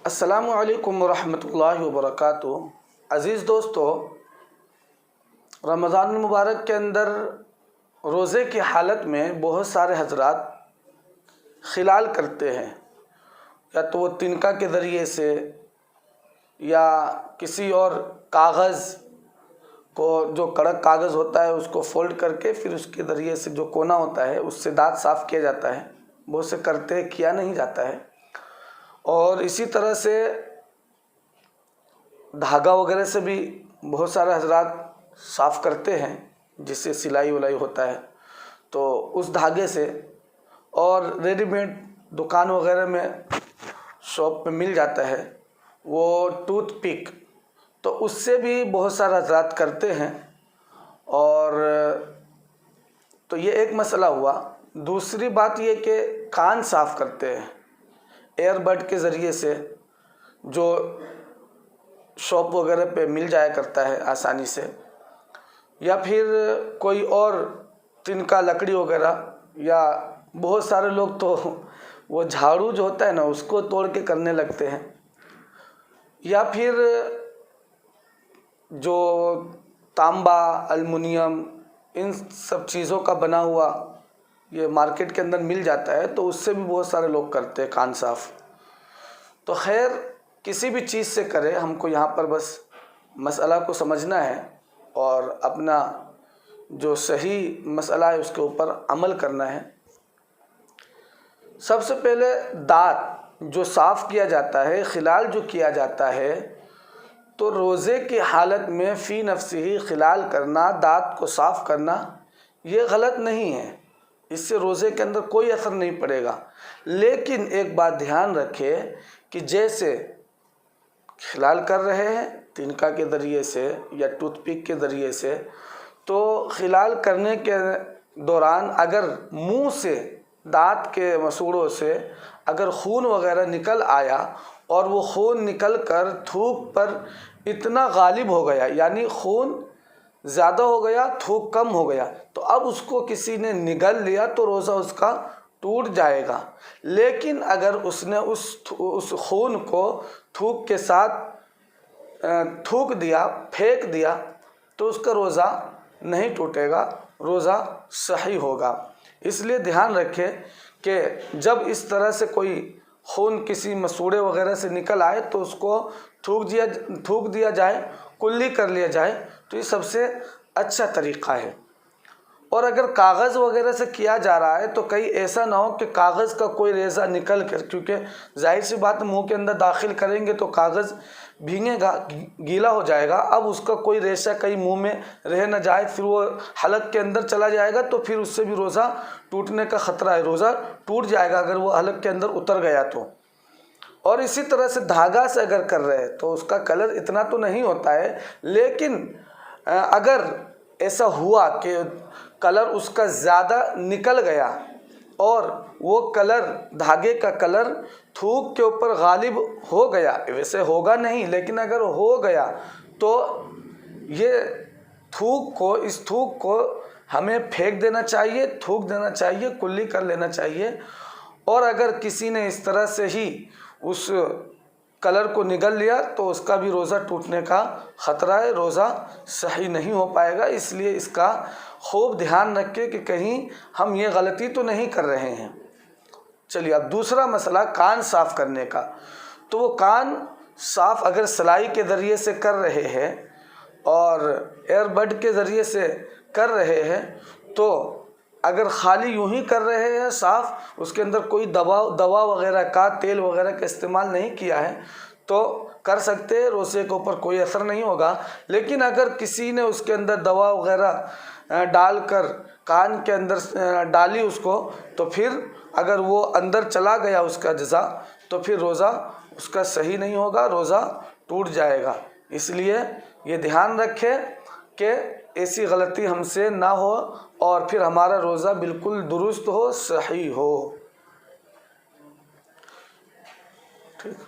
السلام علیکم ورحمۃ اللہ وبرکاتہ۔ عزیز دوستو، رمضان المبارک کے اندر روزے کی حالت میں بہت سارے حضرات خلال کرتے ہیں، یا تو وہ تنکا کے ذریعے سے یا کسی اور کاغذ کو، جو کڑک کاغذ ہوتا ہے اس کو فولڈ کر کے پھر اس کے ذریعے سے جو کونا ہوتا ہے اس سے دانت صاف کیا جاتا ہے۔ بہت سے کرتے کیا نہیں جاتا ہے۔ اور اسی طرح سے دھاگا وغیرہ سے بھی بہت سارے حضرات صاف کرتے ہیں، جس سے سلائی ولائی ہوتا ہے، تو اس دھاگے سے، اور ریڈی میڈ دکان وغیرہ میں شاپ پہ مل جاتا ہے وہ ٹوتھ پک، تو اس سے بھی بہت سارے حضرات کرتے ہیں۔ اور تو یہ ایک مسئلہ ہوا۔ دوسری بات یہ کہ کان صاف کرتے ہیں ایئر بڈ کے ذریعے سے، جو شاپ وغیرہ پہ مل جایا کرتا ہے آسانی سے، یا پھر کوئی اور تنکا لکڑی وغیرہ، یا بہت سارے لوگ تو وہ جھاڑو جو ہوتا ہے نا اس کو توڑ کے کرنے لگتے ہیں، یا پھر جو تانبا، المونیم، ان سب چیزوں کا بنا ہوا یہ مارکیٹ کے اندر مل جاتا ہے، تو اس سے بھی بہت سارے لوگ کرتے ہیں کان صاف۔ تو خیر، کسی بھی چیز سے کرے، ہم کو یہاں پر بس مسئلہ کو سمجھنا ہے اور اپنا جو صحیح مسئلہ ہے اس کے اوپر عمل کرنا ہے۔ سب سے پہلے دانت جو صاف کیا جاتا ہے، خلال جو کیا جاتا ہے، تو روزے کی حالت میں فی نفسہ خلال کرنا، دانت کو صاف کرنا، یہ غلط نہیں ہے، اس سے روزے کے اندر کوئی اثر نہیں پڑے گا۔ لیکن ایک بات دھیان رکھے کہ جیسے خلال کر رہے ہیں تنکا کے ذریعے سے یا ٹوتھ پک کے ذریعے سے، تو خلال کرنے کے دوران اگر منہ سے، دانت کے مسوڑوں سے اگر خون وغیرہ نکل آیا، اور وہ خون نکل کر تھوک پر اتنا غالب ہو گیا، یعنی خون زیادہ ہو گیا، تھوک کم ہو گیا، تو اب اس کو کسی نے نگل لیا تو روزہ اس کا ٹوٹ جائے گا۔ لیکن اگر اس نے اس خون کو تھوک کے ساتھ تھوک دیا، پھینک دیا، تو اس کا روزہ نہیں ٹوٹے گا، روزہ صحیح ہوگا۔ اس لیے دھیان رکھے کہ جب اس طرح سے کوئی خون کسی مسوڑے وغیرہ سے نکل آئے تو اس کو تھوک دیا جائے، کلی کر لیا جائے، تو یہ سب سے اچھا طریقہ ہے۔ اور اگر کاغذ وغیرہ سے کیا جا رہا ہے تو کہیں ایسا نہ ہو کہ کاغذ کا کوئی ریزہ نکل کر، کیونکہ ظاہر سی بات منہ کے اندر داخل کریں گے تو کاغذ بھیگے گا، گیلا ہو جائے گا، اب اس کا کوئی ریشہ کہیں منہ میں رہ نہ جائے، پھر وہ حلق کے اندر چلا جائے گا تو پھر اس سے بھی روزہ ٹوٹنے کا خطرہ ہے، روزہ ٹوٹ جائے گا اگر وہ حلق کے اندر اتر گیا تو۔ اور اسی طرح سے دھاگا سے اگر کر رہے ہیں تو اس کا کلر اتنا تو نہیں ہوتا ہے، لیکن اگر ایسا ہوا کہ کلر اس کا زیادہ نکل گیا اور وہ کلر، دھاگے کا کلر تھوک کے اوپر غالب ہو گیا، ویسے ہوگا نہیں لیکن اگر ہو گیا تو یہ اس تھوک کو ہمیں پھینک دینا چاہیے، تھوک دینا چاہیے، کلی کر لینا چاہیے۔ اور اگر کسی نے اس طرح سے ہی اس کلر کو نگل لیا تو اس کا بھی روزہ ٹوٹنے کا خطرہ ہے، روزہ صحیح نہیں ہو پائے گا۔ اس لیے اس کا خوب دھیان رکھے کہ کہیں ہم یہ غلطی تو نہیں کر رہے ہیں۔ چلیے اب دوسرا مسئلہ کان صاف کرنے کا۔ تو وہ کان صاف اگر سلائی کے ذریعے سے کر رہے ہیں اور ایئر بڈ کے ذریعے سے کر رہے ہیں، تو اگر خالی یوں ہی کر رہے ہیں صاف، اس کے اندر کوئی دوا وغیرہ کا، تیل وغیرہ کا استعمال نہیں کیا ہے، تو کر سکتے ہیں، روزے کے اوپر کوئی اثر نہیں ہوگا۔ لیکن اگر کسی نے اس کے اندر دوا وغیرہ ڈال کر کان کے اندر ڈالی اس کو، تو پھر اگر وہ اندر چلا گیا اس کا اجزا، تو پھر روزہ اس کا صحیح نہیں ہوگا، روزہ ٹوٹ جائے گا۔ اس لیے یہ دھیان رکھے کہ ایسی غلطی ہم سے نہ ہو اور پھر ہمارا روزہ بالکل درست ہو، صحیح ہو۔ ٹھیک۔